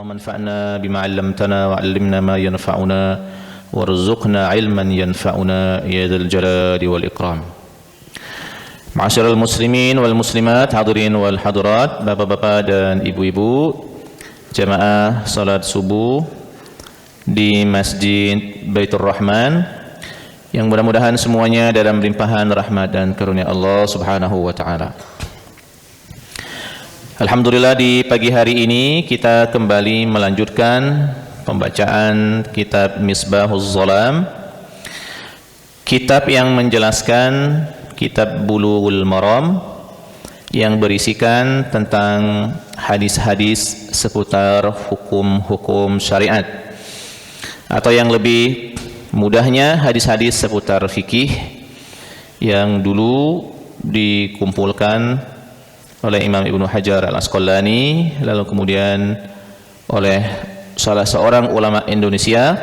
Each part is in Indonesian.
اللهم انفعنا بما علمتنا وعلمنا ما ينفعنا وارزقنا علما ينفعنا يا ذا الجلال والإكرام. Ma'asyiral muslimin wal muslimat, hadirin wal hadirat, bapak-bapak dan ibu-ibu, jamaah salat subuh di Masjid Baitur Rahman yang mudah-mudahan semuanya dalam limpahan rahmat dan karunia Allah Subhanahu wa taala. Alhamdulillah, di pagi hari ini kita kembali melanjutkan pembacaan kitab Misbahuz Zalam, kitab yang menjelaskan kitab Bulughul Maram yang berisikan tentang hadis-hadis seputar hukum-hukum syariat, atau yang lebih mudahnya hadis-hadis seputar fikih yang dulu dikumpulkan oleh Imam Ibnu Hajar Al-Asqalani, lalu kemudian oleh salah seorang ulama Indonesia,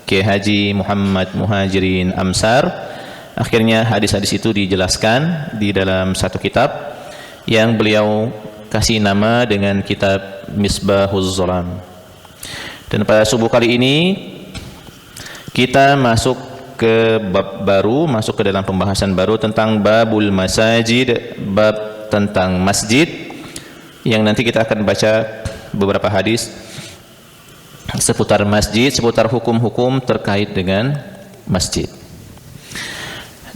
Kiai Haji Muhammad Muhajirin Amsar. Akhirnya hadis-hadis itu dijelaskan di dalam satu kitab yang beliau kasih nama dengan kitab Misbahuz Zalam. Dan pada subuh kali ini kita masuk ke bab baru, masuk ke dalam pembahasan baru tentang babul masajid, bab tentang masjid, yang nanti kita akan baca beberapa hadis seputar masjid, seputar hukum-hukum terkait dengan masjid.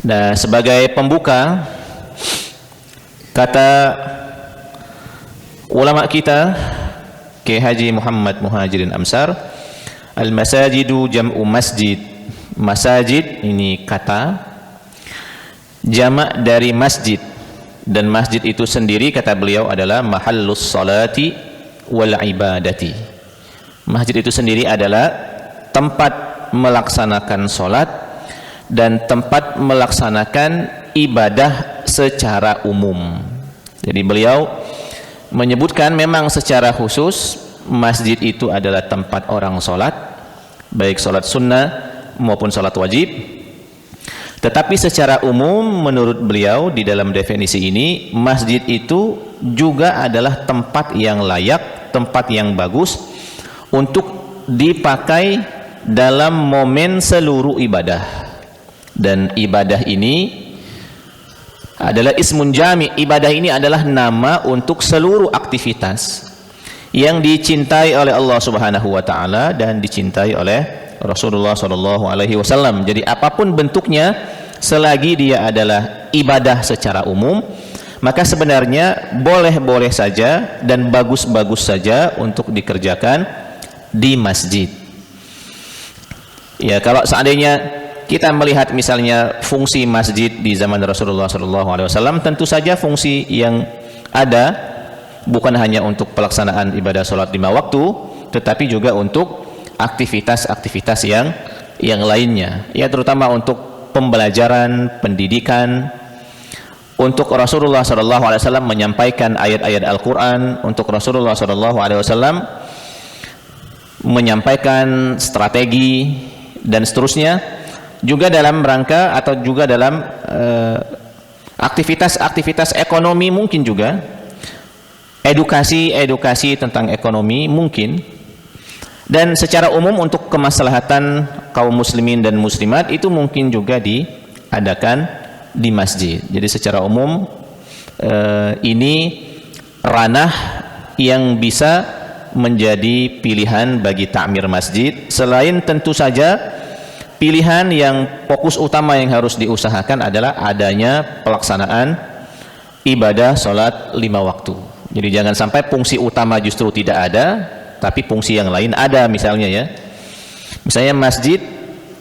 Nah, sebagai pembuka, kata ulama kita Kiai Haji Muhammad Muhajirin Amsar, al-masajidu jam'u masjid. Masajid ini kata jamak dari masjid, dan masjid itu sendiri kata beliau adalah mahallus salati wal ibadati. Masjid itu sendiri adalah tempat melaksanakan salat dan tempat melaksanakan ibadah secara umum. Jadi beliau menyebutkan memang secara khusus masjid itu adalah tempat orang sholat, baik sholat sunnah maupun sholat wajib. Tetapi secara umum menurut beliau di dalam definisi ini, masjid itu juga adalah tempat yang layak, tempat yang bagus untuk dipakai dalam momen seluruh ibadah. Dan ibadah ini adalah ismun jami'. Ibadah ini adalah nama untuk seluruh aktivitas yang dicintai oleh Allah Subhanahu wa taala dan dicintai oleh Rasulullah sallallahu alaihi wasallam. Jadi apapun bentuknya, selagi dia adalah ibadah secara umum, maka sebenarnya boleh-boleh saja dan bagus-bagus saja untuk dikerjakan di masjid. Ya, kalau seandainya kita melihat misalnya fungsi masjid di zaman Rasulullah SAW, tentu saja fungsi yang ada bukan hanya untuk pelaksanaan ibadah sholat 5 waktu, tetapi juga untuk aktivitas-aktivitas yang lainnya, ya, terutama untuk pembelajaran, pendidikan. Untuk Rasulullah SAW menyampaikan ayat-ayat Al-Quran, untuk Rasulullah SAW menyampaikan strategi dan seterusnya, juga dalam rangka atau juga dalam aktivitas-aktivitas ekonomi mungkin juga, edukasi tentang ekonomi mungkin, dan secara umum untuk kemaslahatan kaum muslimin dan muslimat itu mungkin juga diadakan di masjid. Jadi secara umum ini ranah yang bisa menjadi pilihan bagi takmir masjid, selain tentu saja pilihan yang fokus utama yang harus diusahakan adalah adanya pelaksanaan ibadah sholat 5 waktu. Jadi jangan sampai fungsi utama justru tidak ada, tapi fungsi yang lain ada. Misalnya ya, misalnya masjid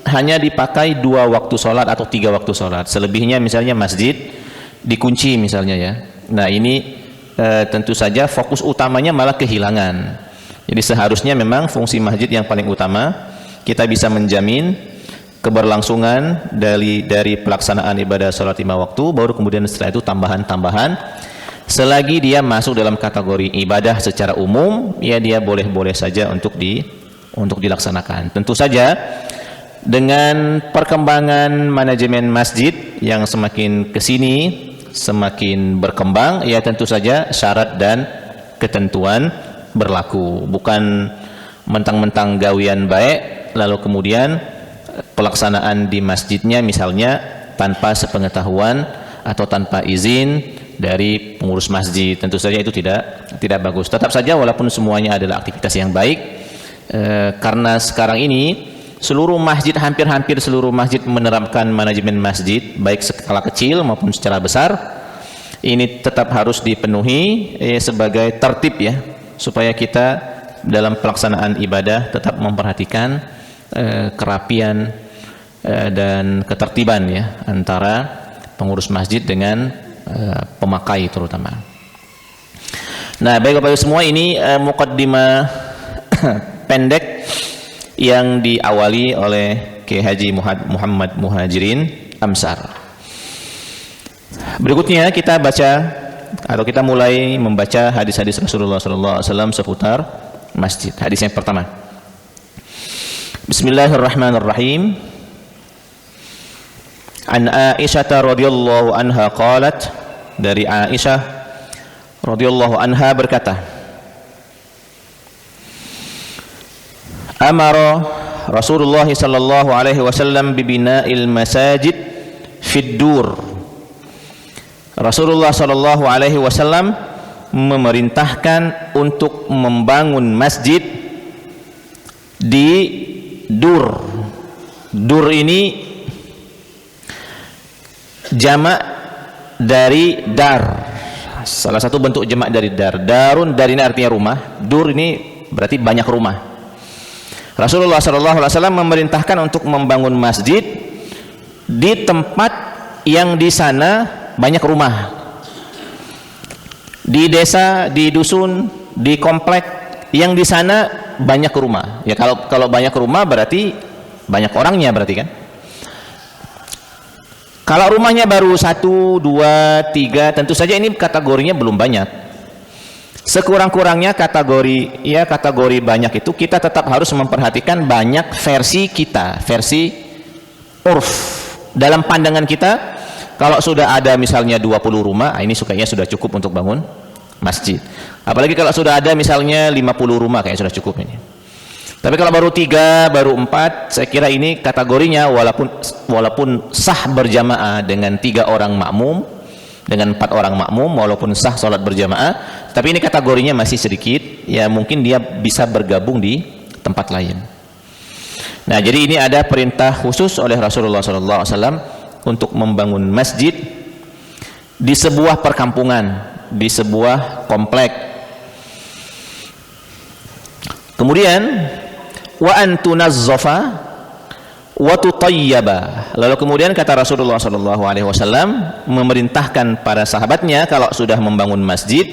hanya dipakai 2 waktu sholat atau 3 waktu sholat, selebihnya misalnya masjid dikunci misalnya ya. Nah ini tentu saja fokus utamanya malah kehilangan. Jadi seharusnya memang fungsi masjid yang paling utama, kita bisa menjamin keberlangsungan dari pelaksanaan ibadah sholat 5 waktu, baru kemudian setelah itu tambahan-tambahan. Selagi dia masuk dalam kategori ibadah secara umum, ya dia boleh-boleh saja untuk dilaksanakan. Tentu saja dengan perkembangan manajemen masjid yang semakin kesini semakin berkembang, ya tentu saja syarat dan ketentuan berlaku, bukan mentang-mentang gawian baik lalu kemudian pelaksanaan di masjidnya misalnya tanpa sepengetahuan atau tanpa izin dari pengurus masjid. Tentu saja itu tidak bagus. Tetap saja walaupun semuanya adalah aktivitas yang baik, karena sekarang ini seluruh masjid, hampir seluruh masjid menerapkan manajemen masjid baik skala kecil maupun secara besar. Ini tetap harus dipenuhi sebagai tertib ya, supaya kita dalam pelaksanaan ibadah tetap memperhatikan kerapian dan ketertiban ya antara pengurus masjid dengan pemakai terutama. Nah, baik Bapak Ibu semua, ini mukaddimah pendek yang diawali oleh Kiai Haji Muhammad Muhajirin Amsar. Berikutnya kita baca atau kita mulai membaca hadis-hadis Rasulullah SAW seputar masjid. Hadis yang pertama. Bismillahirrahmanirrahim. An Aisyah radhiyallahu anha qalat, dari Aisyah radhiyallahu anha berkata, Amara Rasulullah sallallahu alaihi wasallam bibina'il masajid fid dur. Rasulullah sallallahu alaihi wasallam memerintahkan untuk membangun masjid di dur. Dur ini jamak dari dar. Salah satu bentuk jamak dari dar. Darun, dar ini artinya rumah. Dur ini berarti banyak rumah. Rasulullah SAW memerintahkan untuk membangun masjid di tempat yang di sana banyak rumah. Di desa, di dusun, di komplek yang di sana banyak rumah. Ya kalau banyak rumah berarti banyak orangnya berarti kan. Kalau rumahnya baru 1, 2, 3, tentu saja ini kategorinya belum banyak. Sekurang-kurangnya kategori banyak itu kita tetap harus memperhatikan banyak versi kita, versi urf. Dalam pandangan kita, kalau sudah ada misalnya 20 rumah, ini kayaknya sudah cukup untuk bangun masjid. Apalagi kalau sudah ada misalnya 50 rumah, kayaknya sudah cukup ini. Tapi kalau baru 3, baru 4, saya kira ini kategorinya walaupun sah berjamaah dengan 3 orang makmum, dengan 4 orang makmum, walaupun sah sholat berjamaah, tapi ini kategorinya masih sedikit, ya mungkin dia bisa bergabung di tempat lain. Nah, jadi ini ada perintah khusus oleh Rasulullah SAW untuk membangun masjid di sebuah perkampungan, di sebuah komplek. Kemudian wa antunazzafa wa tutayyaba. Lalu kemudian kata Rasulullah SAW memerintahkan para sahabatnya kalau sudah membangun masjid,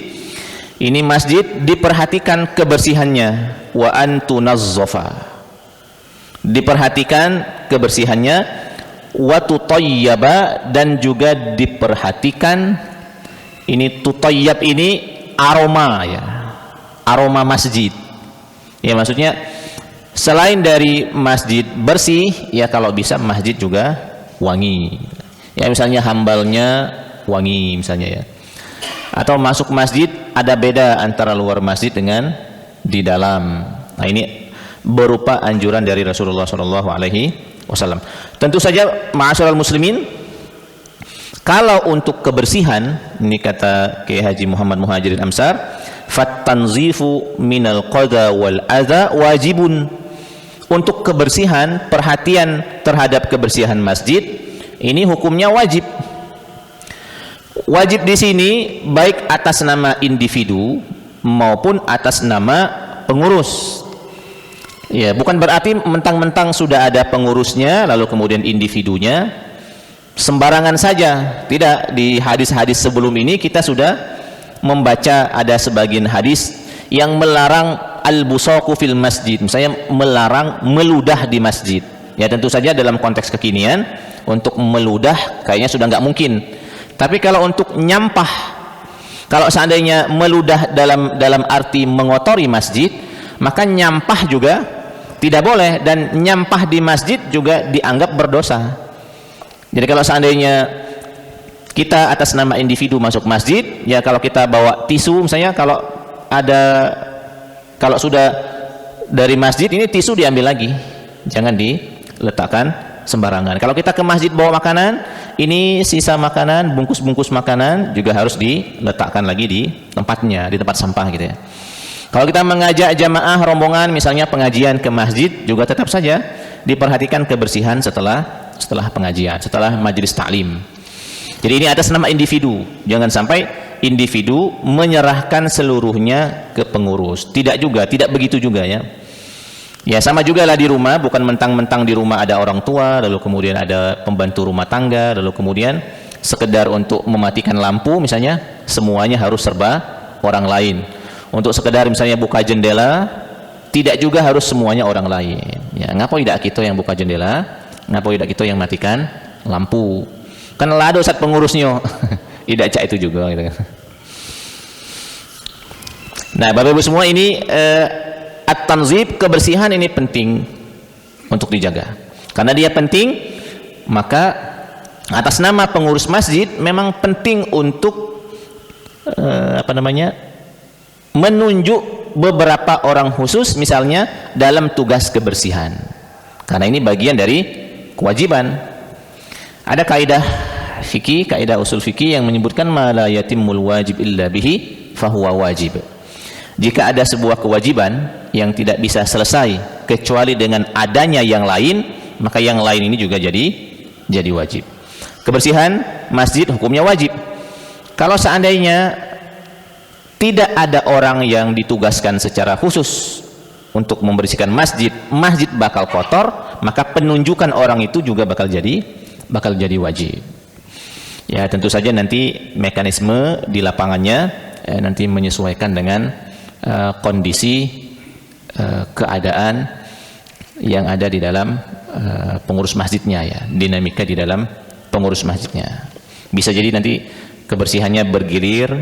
ini masjid diperhatikan kebersihannya. Wa antunazzafa, diperhatikan kebersihannya. Wa tutayyaba, dan juga diperhatikan ini tutayyab ini aroma ya, aroma masjid ya, maksudnya selain dari masjid bersih ya, kalau bisa masjid juga wangi ya, misalnya hambalnya wangi misalnya ya, atau masuk masjid ada beda antara luar masjid dengan di dalam. Nah, ini berupa anjuran dari Rasulullah SAW. Tentu saja ma'asyiral muslimin, kalau untuk kebersihan, ini kata Kiai Haji Muhammad Muhajirin Amsar, fatanzifu minal qadha wal adha wajibun. Untuk kebersihan, perhatian terhadap kebersihan masjid, ini hukumnya wajib. Wajib di sini baik atas nama individu maupun atas nama pengurus. Ya, bukan berarti mentang-mentang sudah ada pengurusnya lalu kemudian individunya sembarangan saja. Tidak, di hadis-hadis sebelum ini kita sudah membaca ada sebagian hadis yang melarang al-busaqu fil masjid, misalnya melarang meludah di masjid. Ya, tentu saja dalam konteks kekinian untuk meludah kayaknya sudah nggak mungkin. Tapi kalau untuk nyampah, kalau seandainya meludah dalam arti mengotori masjid, maka nyampah juga tidak boleh, dan nyampah di masjid juga dianggap berdosa. Jadi kalau seandainya kita atas nama individu masuk masjid, ya kalau kita bawa tisu misalnya, kalau ada Kalau sudah dari masjid ini tisu diambil lagi, jangan diletakkan sembarangan. Kalau kita ke masjid bawa makanan, ini sisa makanan, bungkus-bungkus makanan juga harus diletakkan lagi di tempatnya, di tempat sampah gitu ya. Kalau kita mengajak jamaah rombongan misalnya pengajian ke masjid, juga tetap saja diperhatikan kebersihan setelah pengajian, setelah majelis taklim. Jadi ini atas nama individu, jangan sampai individu menyerahkan seluruhnya ke pengurus. Tidak begitu juga ya. Ya sama juga lah di rumah, bukan mentang-mentang di rumah ada orang tua, lalu kemudian ada pembantu rumah tangga, lalu kemudian sekedar untuk mematikan lampu misalnya, semuanya harus serba orang lain. Untuk sekedar misalnya buka jendela, tidak juga harus semuanya orang lain. Ya, ngapa tidak kita yang buka jendela, ngapa tidak kita yang matikan lampu? Kan lado saat pengurusnya. Tidak cak itu juga gitu kan. Nah, Bapak Ibu semua, ini at-tanzib, kebersihan ini penting untuk dijaga. Karena dia penting, maka atas nama pengurus masjid memang penting untuk menunjuk beberapa orang khusus misalnya dalam tugas kebersihan. Karena ini bagian dari kewajiban. Ada kaidah fikih, kaidah usul fikih yang menyebutkan ma la yatimul wajib illa bihi fahuwa wajib. Jika ada sebuah kewajiban yang tidak bisa selesai kecuali dengan adanya yang lain, maka yang lain ini juga jadi wajib. Kebersihan masjid hukumnya wajib. Kalau seandainya tidak ada orang yang ditugaskan secara khusus untuk membersihkan masjid, masjid bakal kotor, maka penunjukan orang itu juga bakal jadi wajib. Ya, tentu saja nanti mekanisme di lapangannya nanti menyesuaikan dengan kondisi keadaan yang ada di dalam pengurus masjidnya ya, dinamika di dalam pengurus masjidnya. Bisa jadi nanti kebersihannya bergilir,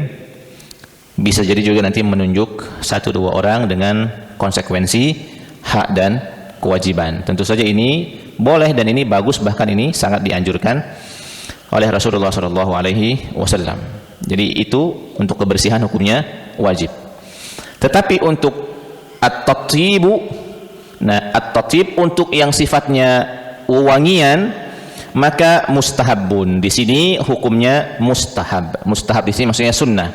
bisa jadi juga nanti menunjuk 1-2 orang dengan konsekuensi hak dan kewajiban. Tentu saja ini boleh dan ini bagus, bahkan ini sangat dianjurkan oleh Rasulullah SAW. Jadi itu untuk kebersihan hukumnya wajib. Tetapi untuk at-tathibu, nah at-tathib untuk yang sifatnya wewangian, maka mustahabun. Di sini hukumnya mustahab. Mustahab di sini maksudnya sunnah.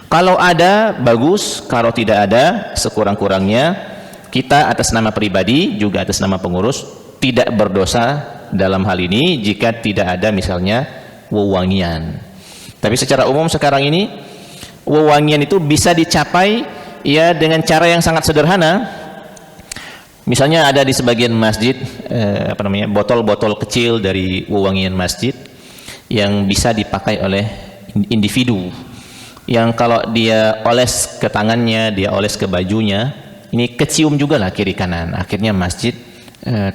Kalau ada bagus, kalau tidak ada sekurang-kurangnya kita atas nama pribadi juga atas nama pengurus tidak berdosa dalam hal ini jika tidak ada misalnya wewangian. Tapi secara umum sekarang ini wewangian itu bisa dicapai ya dengan cara yang sangat sederhana. Misalnya ada di sebagian masjid botol-botol kecil dari wewangian masjid yang bisa dipakai oleh individu, yang kalau dia oles ke tangannya, dia oles ke bajunya, ini kecium juga lah kiri kanan, akhirnya masjid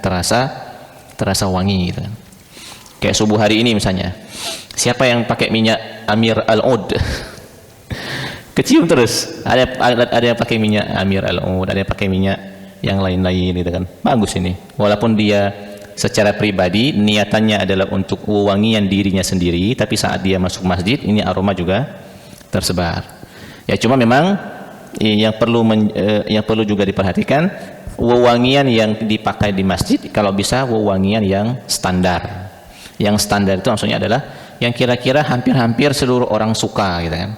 terasa wangi gitu. Kayak subuh hari ini misalnya, siapa yang pakai minyak Amir Al-Ud? Kecium terus. Ada yang pakai minyak Amir Al-Ud, ada yang pakai minyak yang lain-lain gitu kan. Bagus ini. Walaupun dia secara pribadi niatannya adalah untuk wewangian dirinya sendiri, tapi saat dia masuk masjid ini aroma juga tersebar. Ya cuma memang yang perlu juga diperhatikan, wewangian yang dipakai di masjid kalau bisa wewangian yang standar. Yang standar itu maksudnya adalah yang kira-kira hampir-hampir seluruh orang suka gitu kan.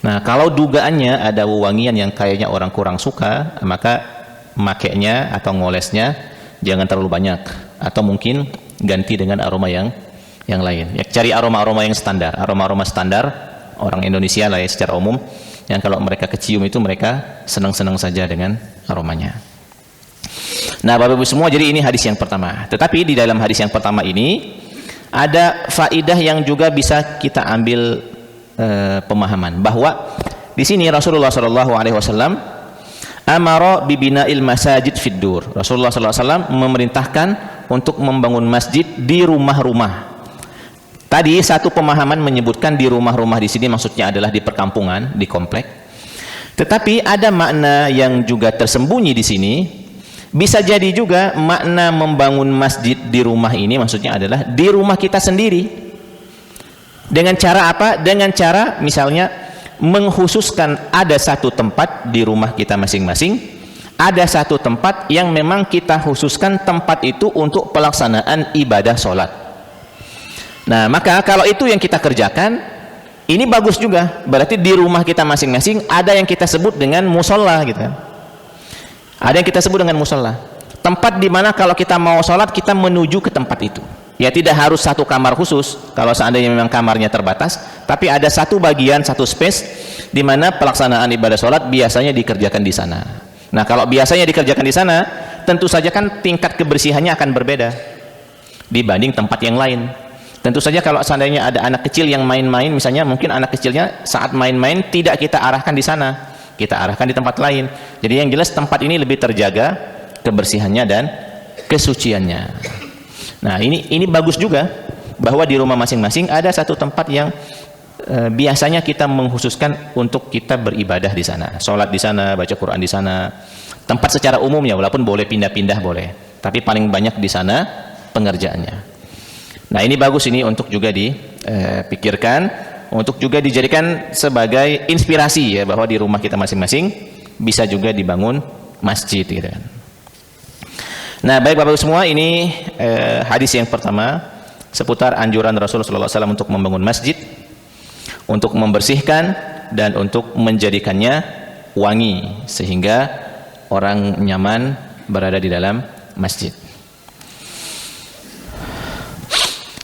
Nah, kalau dugaannya ada wewangian yang kayaknya orang kurang suka, maka makainya atau ngolesnya jangan terlalu banyak, atau mungkin ganti dengan aroma yang lain. Ya, cari aroma-aroma yang standar, aroma-aroma standar orang Indonesia lah ya secara umum, yang kalau mereka kecium itu mereka senang-senang saja dengan aromanya. Nah, Bapak Ibu semua, jadi ini hadis yang pertama. Tetapi di dalam hadis yang pertama ini ada faidah yang juga bisa kita ambil pemahaman, bahwa di sini Rasulullah SAW amara bibina'il masajid fid dur. Rasulullah SAW memerintahkan untuk membangun masjid di rumah-rumah. Tadi satu pemahaman menyebutkan di rumah-rumah, di sini maksudnya adalah di perkampungan, di komplek. Tetapi ada makna yang juga tersembunyi di sini. Bisa jadi juga makna membangun masjid di rumah ini maksudnya adalah di rumah kita sendiri. Dengan cara apa? Dengan cara misalnya mengkhususkan ada satu tempat di rumah kita masing-masing, ada satu tempat yang memang kita khususkan tempat itu untuk pelaksanaan ibadah sholat. Nah, maka kalau itu yang kita kerjakan, ini bagus juga. Berarti di rumah kita masing-masing ada yang kita sebut dengan musola gitu kan. Ada yang kita sebut dengan musola. Tempat di mana kalau kita mau sholat, kita menuju ke tempat itu. Ya, tidak harus satu kamar khusus kalau seandainya memang kamarnya terbatas, tapi ada satu bagian, satu space di mana pelaksanaan ibadah sholat biasanya dikerjakan di sana. Nah, kalau biasanya dikerjakan di sana, tentu saja kan tingkat kebersihannya akan berbeda dibanding tempat yang lain. Tentu saja kalau seandainya ada anak kecil yang main-main, misalnya mungkin anak kecilnya saat main-main tidak kita arahkan di sana, kita arahkan di tempat lain. Jadi yang jelas tempat ini lebih terjaga kebersihannya dan kesuciannya. Nah, ini bagus juga bahwa di rumah masing-masing ada satu tempat yang biasanya kita mengkhususkan untuk kita beribadah di sana, sholat di sana, baca Quran di sana. Tempat secara umumnya, walaupun boleh pindah-pindah boleh, tapi paling banyak di sana pengerjaannya. Nah, ini bagus ini untuk juga dipikirkan, untuk juga dijadikan sebagai inspirasi ya, bahwa di rumah kita masing-masing bisa juga dibangun masjid gitu kan. Nah, baik Bapak Ibu semua, ini hadis yang pertama seputar anjuran Rasulullah SAW untuk membangun masjid, untuk membersihkan dan untuk menjadikannya wangi sehingga orang nyaman berada di dalam masjid.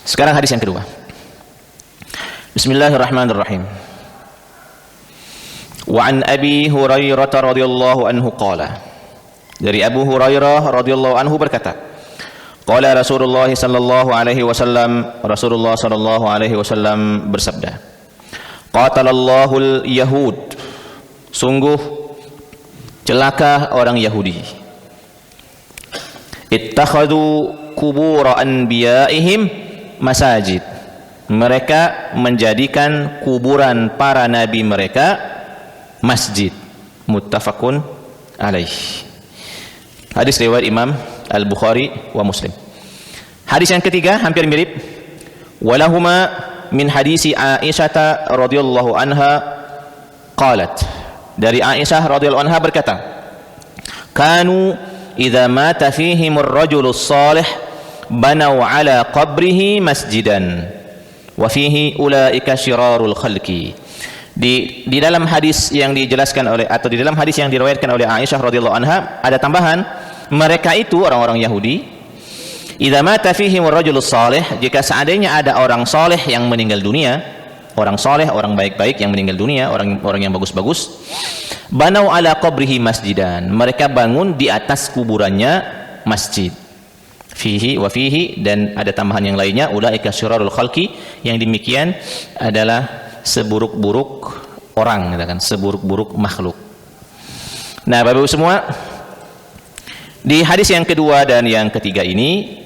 Sekarang hadis yang kedua. Bismillahirrahmanirrahim. Wa an Abi Hurairah radhiyallahu anhu qala. Dari Abu Hurairah radhiyallahu anhu berkata, qala Rasulullah sallallahu alaihi wasallam, Rasulullah sallallahu alaihi wasallam bersabda, qatalallahu al-yahud, sungguh celaka orang Yahudi, ittakhadhu kubur anbiya'ihim masajid, mereka menjadikan kuburan para nabi mereka masjid. Muttafaqun alaih. Hadis riwayat Imam Al-Bukhari wa Muslim. Hadis yang ketiga hampir mirip. Walahuma min hadisi Aisyah radhiyallahu anha qalat, dari Aisyah radhiyallahu anha berkata, kanu idza mata fihim ar-rajulus salih banau ala qabrihi masjidan wa fihi ulaika syirarul khalqi. Di dalam hadis yang dijelaskan oleh, atau di dalam hadis yang diriwayatkan oleh Aisyah radhiyallahu anha, ada tambahan, mereka itu orang-orang Yahudi, idza mata fihim ar-rajulus salih, jika seandainya ada orang saleh yang meninggal dunia, orang saleh, orang baik-baik yang meninggal dunia, orang yang bagus-bagus, banau ala qabrihi masjidan, mereka bangun di atas kuburannya masjid. Fihi wa fihi, dan ada tambahan yang lainnya, ulaika syirarul khalqi, yang demikian adalah seburuk-buruk orang, katakan seburuk-buruk makhluk. Nah, Bapak Ibu semua, di hadis yang kedua dan yang ketiga ini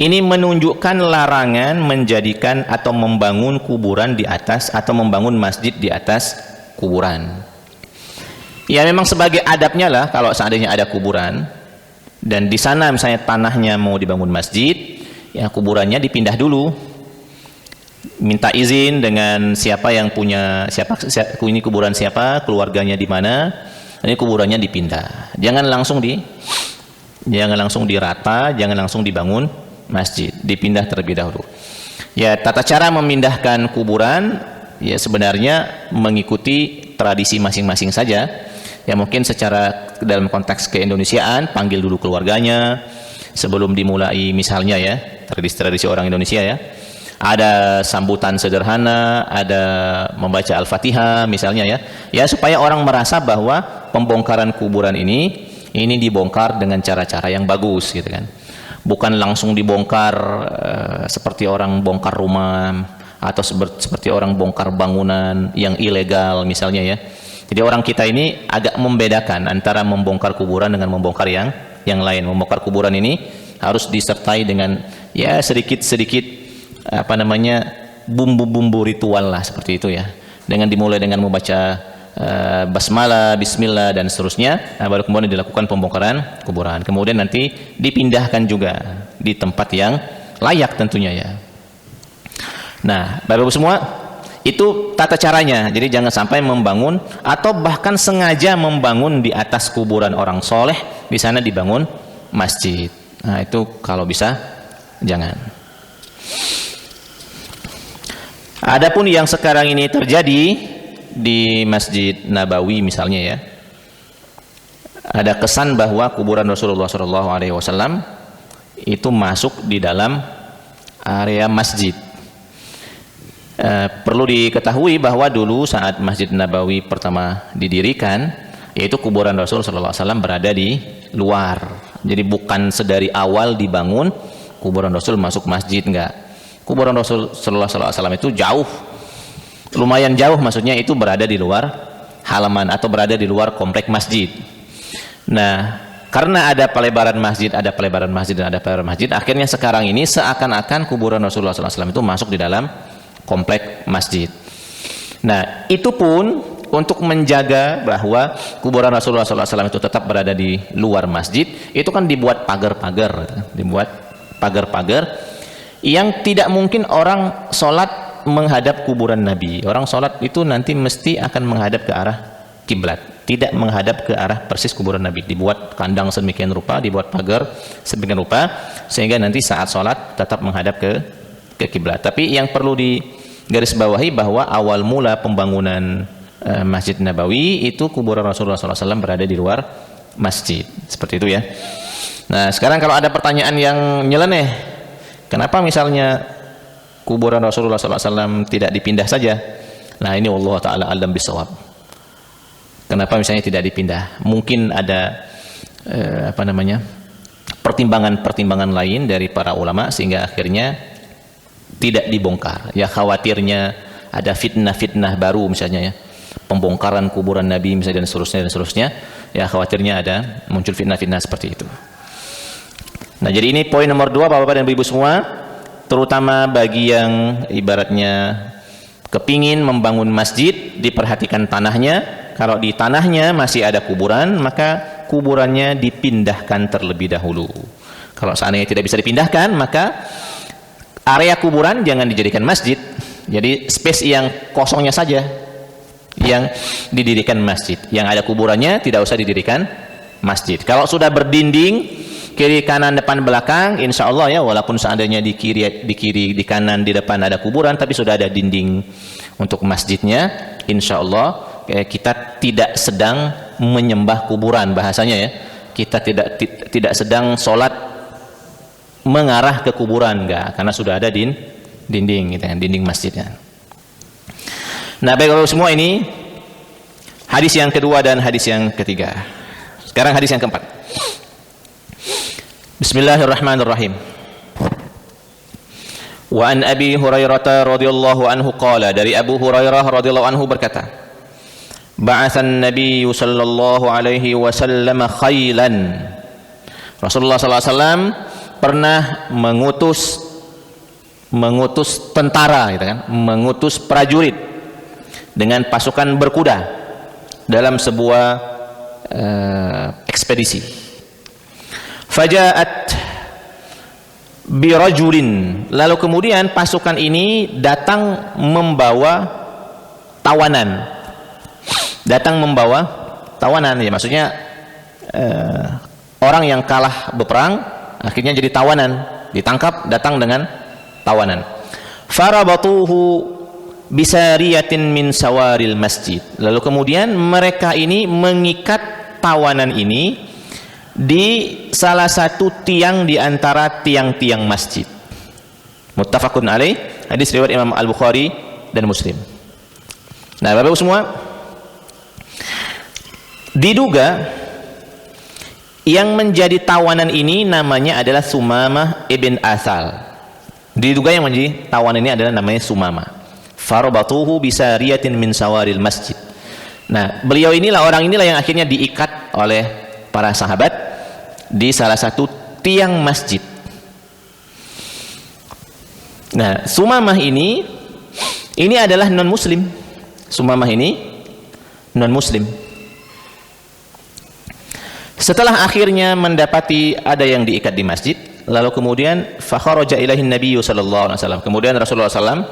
menunjukkan larangan menjadikan atau membangun kuburan di atas, atau membangun masjid di atas kuburan. Ya, memang sebagai adabnya lah, kalau seandainya ada kuburan dan di sana misalnya tanahnya mau dibangun masjid, ya kuburannya dipindah dulu, minta izin dengan siapa yang punya, ini kuburan siapa, keluarganya di mana, ini kuburannya dipindah. Jangan langsung dirata, jangan langsung dibangun masjid, dipindah terlebih dahulu. Ya, tata cara memindahkan kuburan ya sebenarnya mengikuti tradisi masing-masing saja. Ya, mungkin secara dalam konteks keindonesiaan, panggil dulu keluarganya sebelum dimulai, misalnya ya, tradisi-tradisi orang Indonesia ya. Ada sambutan sederhana, ada membaca Al-Fatihah misalnya ya. Ya, supaya orang merasa bahwa pembongkaran kuburan ini dibongkar dengan cara-cara yang bagus gitu kan. Bukan langsung dibongkar seperti orang bongkar rumah, atau seperti orang bongkar bangunan yang ilegal misalnya ya. Jadi orang kita ini agak membedakan antara membongkar kuburan dengan membongkar yang lain. Membongkar kuburan ini harus disertai dengan ya sedikit bumbu-bumbu ritual lah, seperti itu ya. Dengan dimulai dengan membaca basmalah, bismillah dan seterusnya. Nah, baru kemudian dilakukan pembongkaran kuburan. Kemudian nanti dipindahkan juga di tempat yang layak tentunya ya. Nah, Bapak Ibu semua, Itu tata caranya. Jadi jangan sampai membangun atau bahkan sengaja membangun di atas kuburan orang soleh, di sana dibangun masjid. Nah, itu kalau bisa jangan. Adapun yang sekarang ini terjadi di Masjid Nabawi misalnya ya, ada kesan bahwa kuburan Rasulullah SAW itu masuk di dalam area masjid. Perlu diketahui bahwa dulu saat Masjid Nabawi pertama didirikan, yaitu kuburan Rasulullah SAW berada di luar. Jadi bukan sedari awal dibangun kuburan Rasul masuk masjid, enggak. Kuburan Rasulullah SAW itu jauh, lumayan jauh, maksudnya itu berada di luar halaman atau berada di luar komplek masjid. Nah, karena ada pelebaran masjid, dan ada pelebaran masjid, akhirnya sekarang ini seakan-akan kuburan Rasulullah SAW itu masuk di dalam komplek masjid. Nah, itu pun untuk menjaga bahwa kuburan Rasulullah SAW itu tetap berada di luar masjid, itu kan dibuat pagar-pagar, yang tidak mungkin orang sholat menghadap kuburan Nabi. Orang sholat itu nanti mesti akan menghadap ke arah kiblat, tidak menghadap ke arah persis kuburan Nabi. Dibuat kandang sedemikian rupa, dibuat pagar sedemikian rupa, sehingga nanti saat sholat tetap menghadap ke kiblat. Tapi yang perlu digarisbawahi bahwa awal mula pembangunan Masjid Nabawi itu kuburan Rasulullah SAW berada di luar masjid, seperti itu ya. Nah, sekarang kalau ada pertanyaan yang nyeleneh, kenapa misalnya kuburan Rasulullah SAW tidak dipindah saja? Nah, ini Allah Ta'ala alam bisawab. Kenapa misalnya tidak dipindah? Mungkin ada pertimbangan-pertimbangan lain dari para ulama sehingga akhirnya tidak dibongkar. Ya, khawatirnya ada fitnah-fitnah baru misalnya ya, pembongkaran kuburan Nabi misalnya dan seterusnya. Ya, khawatirnya ada muncul fitnah-fitnah seperti itu. Nah, jadi ini poin nomor 2 Bapak-bapak dan Ibu semua, terutama bagi yang ibaratnya kepingin membangun masjid, diperhatikan tanahnya. Kalau di tanahnya masih ada kuburan, maka kuburannya dipindahkan terlebih dahulu. Kalau seandainya tidak bisa dipindahkan, maka area kuburan jangan dijadikan masjid. Jadi space yang kosongnya saja yang didirikan masjid. Yang ada kuburannya tidak usah didirikan masjid. Kalau sudah berdinding kiri kanan depan belakang, insya Allah ya, walaupun seandainya di kiri di kanan di depan ada kuburan, tapi sudah ada dinding untuk masjidnya, insya Allah kita tidak sedang menyembah kuburan, bahasanya ya. Kita tidak sedang sholat mengarah ke kuburan, enggak, karena sudah ada dinding gitu kan, dinding masjidnya. Nah, baik Bapak semua, ini hadis yang kedua dan hadis yang ketiga. Sekarang hadis yang keempat. Bismillahirrahmanirrahim. Wa an Abi Hurairah radhiyallahu anhu qala, dari Abu Hurairah radhiyallahu anhu berkata, ba'atsan Nabi sallallahu alaihi wasallam khailan. Rasulullah sallallahu alaihi wasallam pernah mengutus tentara gitu kan, mengutus prajurit dengan pasukan berkuda dalam sebuah ekspedisi. Faja'at birajulin, lalu kemudian pasukan ini datang membawa tawanan. Ya, maksudnya orang yang kalah berperang akhirnya jadi tawanan, ditangkap, datang dengan tawanan. Farabatuhu bisariyatin min sawaril masjid, lalu kemudian mereka ini mengikat tawanan ini di salah satu tiang di antara tiang-tiang masjid. Muttafaqun alaih, hadis riwayat Imam Al-Bukhari dan Muslim. Nah, Bapak-Ibu semua, diduga yang menjadi tawanan ini namanya adalah Sumamah ibn Asal. Diduga yang menjadi tawanan ini adalah namanya Sumamah. Farabatuhu bisariyatin min sawaril masjid. Nah, beliau inilah, orang inilah yang akhirnya diikat oleh para sahabat di salah satu tiang masjid. Nah, Sumamah ini adalah non muslim. Sumamah ini non muslim. Setelah akhirnya mendapati ada yang diikat di masjid, lalu kemudian fakharaja ilaihin nabiyyu sallallahu alaihi wasallam. Kemudian Rasulullah SAW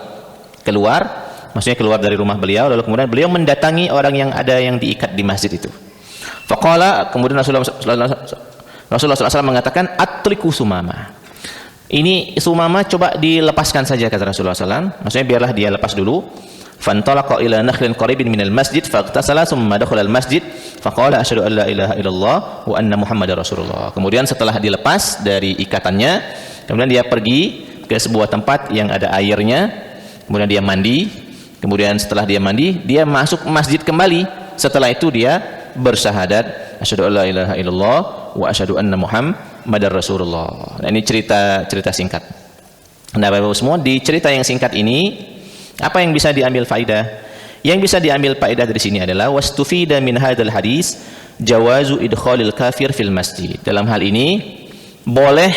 keluar maksudnya keluar dari rumah beliau, lalu kemudian beliau mendatangi orang yang ada yang diikat di masjid itu. Faqala, kemudian Rasulullah SAW mengatakan, atliku Sumama. Ini Sumama coba dilepaskan saja, kata Rasulullah SAW. Maksudnya biarlah dia lepas dulu. Fantalaqa ila nakhlin qaribin minal masjid faghtasala thumma dakhala al masjid faqala asyhadu an la ilaha illallah wa anna muhammadar rasulullah. Kemudian setelah dilepas dari ikatannya, kemudian dia pergi ke sebuah tempat yang ada airnya, kemudian dia mandi, kemudian setelah dia mandi, dia masuk masjid kembali. Setelah itu dia bersyahadat asyhadu an la ilaha illallah wa asyhadu anna muhammadar rasulullah. Nah, ini cerita singkat. Nah, Bapak-Ibu semua, di cerita yang singkat ini apa yang bisa diambil faedah? Yang bisa diambil faedah dari sini adalah wastufida min hadzal hadis jawazu idkhalil kafir fil masjid. Dalam hal ini boleh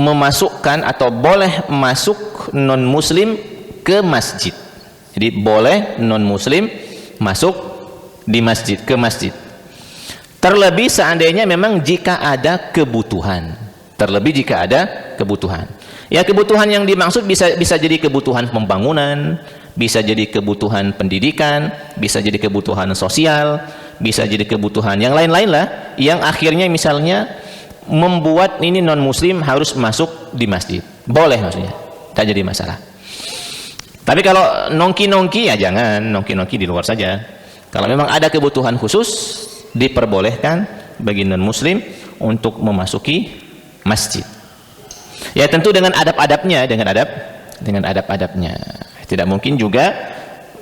memasukkan atau boleh masuk non muslim ke masjid. Jadi boleh non muslim masuk di masjid, ke masjid. Terlebih seandainya memang jika ada kebutuhan. Terlebih jika ada kebutuhan. Ya, kebutuhan yang dimaksud bisa jadi kebutuhan pembangunan, bisa jadi kebutuhan pendidikan, bisa jadi kebutuhan sosial, bisa jadi kebutuhan yang lain-lain lah, yang akhirnya misalnya membuat ini non muslim harus masuk di masjid. Boleh maksudnya, tak jadi masalah. Tapi kalau nongki-nongki ya jangan, nongki-nongki di luar saja. Kalau memang ada kebutuhan khusus, diperbolehkan bagi non muslim untuk memasuki masjid. Ya tentu dengan adab-adabnya, dengan adab-adabnya. Tidak mungkin juga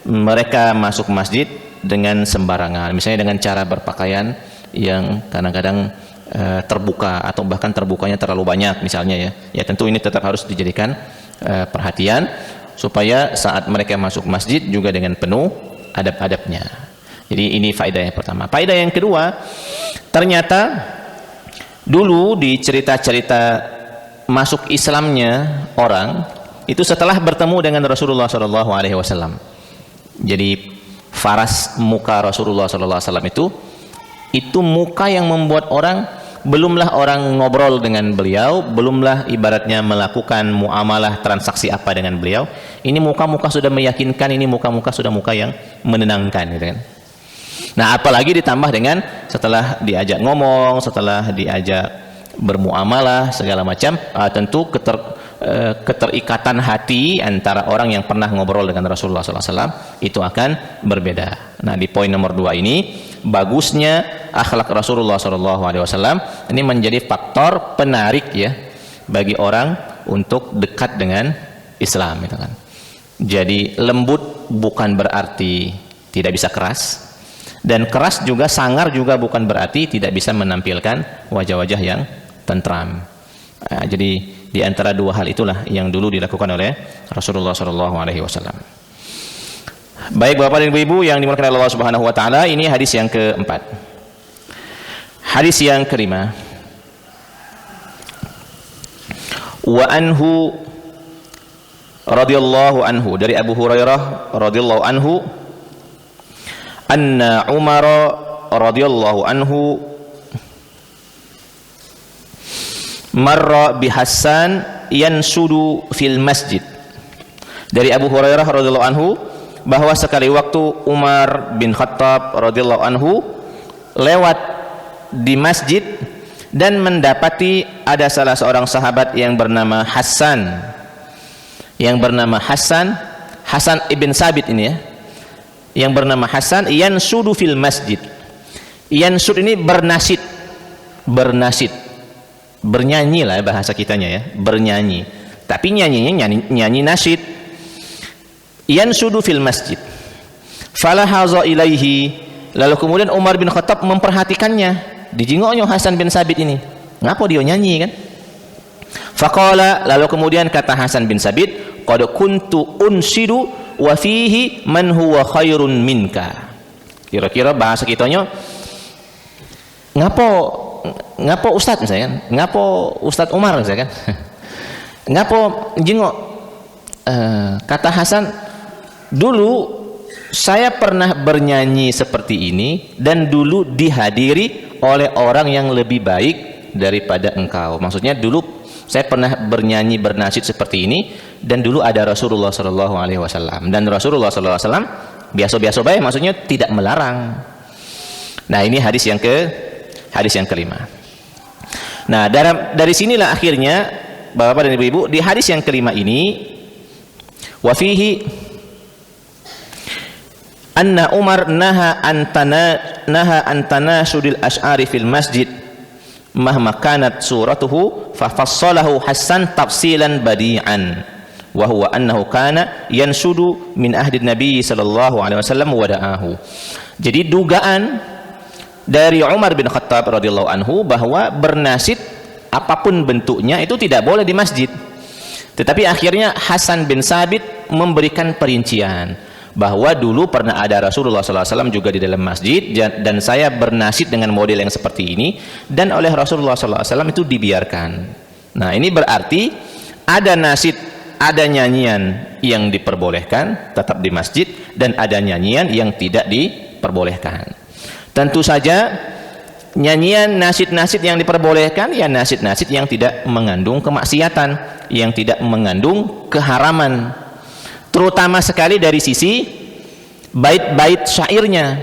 mereka masuk masjid dengan sembarangan, misalnya dengan cara berpakaian yang kadang-kadang terbuka atau bahkan terbukanya terlalu banyak misalnya ya. Ya tentu ini tetap harus dijadikan perhatian supaya saat mereka masuk masjid juga dengan penuh adab-adabnya. Jadi ini faedah yang pertama. Faedah yang kedua, ternyata dulu di cerita-cerita masuk Islamnya orang itu setelah bertemu dengan Rasulullah SAW. Jadi faras muka Rasulullah SAW itu muka yang membuat orang, belumlah orang ngobrol dengan beliau, belumlah ibaratnya melakukan muamalah transaksi apa dengan beliau, ini muka-muka sudah meyakinkan, ini muka-muka sudah muka yang menenangkan gitu kan. Nah apalagi ditambah dengan setelah diajak ngomong, setelah diajak bermuamalah segala macam, tentu keterikatan hati antara orang yang pernah ngobrol dengan Rasulullah SAW itu akan berbeda. Nah di poin nomor 2 ini, bagusnya akhlak Rasulullah SAW ini menjadi faktor penarik ya bagi orang untuk dekat dengan Islam gitu kan. Jadi lembut bukan berarti tidak bisa keras, dan keras juga, sangar juga bukan berarti tidak bisa menampilkan wajah-wajah yang tentram. Nah, jadi di antara dua hal itulah yang dulu dilakukan oleh Rasulullah SAW. Baik Bapak dan Ibu yang dimuliakan Allah Subhanahu wa taala, ini hadis yang keempat. Hadis yang kelima. Wa anhu radhiyallahu anhu, dari Abu Hurairah radhiyallahu anhu, anna Umar radhiyallahu anhu marra bi Hasan yansudu fil masjid. Dari Abu Hurairah radhiyallahu anhu bahwa sekali waktu Umar bin Khattab radhiyallahu anhu lewat di masjid dan mendapati ada salah seorang sahabat yang bernama Hasan, Hasan ibn Sabit ini ya, yang bernama Hasan, yansudu fil masjid. Yansud ini bernasid, bernyanyi lah bahasa kitanya ya, bernyanyi, tapi nyanyinya nyanyi nasyid. Yansudu fil masjid falahaza ilaihi, lalu kemudian Umar bin Khattab memperhatikannya, dijingoknya Hasan bin Sabit ini, ngapa dia nyanyi kan. Faqala, lalu kemudian kata Hasan bin Sabit, qad kuntu unsidu wa fihi man huwa khairun minka. Kira-kira bahasa kitanya, ngapo Ustadz misalnya kan, ngapo Ustadz Umar misalnya kan, ngapo jingok. Kata Hasan, dulu saya pernah bernyanyi seperti ini dan dulu dihadiri oleh orang yang lebih baik daripada engkau. Maksudnya dulu saya pernah bernyanyi bernasyid seperti ini, dan dulu ada Rasulullah Shallallahu Alaihi Wasallam, dan Rasulullah Shallallahu Alaihi Wasallam biasa-biasa baik, maksudnya tidak melarang. Nah, ini hadis yang kelima. Nah, dari sinilah akhirnya Bapak dan Ibu-ibu, di hadis yang kelima ini, wa fihi anna Umar naha antana sudil ash'ari fil masjid mahma kanat suratuhu fa fassalahu Hasan tafsilan badi'an wa huwa annahu kana yansudu min ahdi Nabi sallallahu alaihi wasallam wa da'ahu. Jadi dugaan dari Umar bin Khattab radhiyallahu anhu bahwa bernasyid apapun bentuknya itu tidak boleh di masjid. Tetapi akhirnya Hasan bin Sabit memberikan perincian bahwa dulu pernah ada Rasulullah SAW juga di dalam masjid, dan saya bernasyid dengan model yang seperti ini, dan oleh Rasulullah SAW itu dibiarkan. Nah, ini berarti ada nasyid, ada nyanyian yang diperbolehkan tetap di masjid, dan ada nyanyian yang tidak diperbolehkan. Tentu saja nyanyian nasyid-nasyid yang diperbolehkan ya nasyid-nasyid yang tidak mengandung kemaksiatan, yang tidak mengandung keharaman, terutama sekali dari sisi bait-bait syairnya.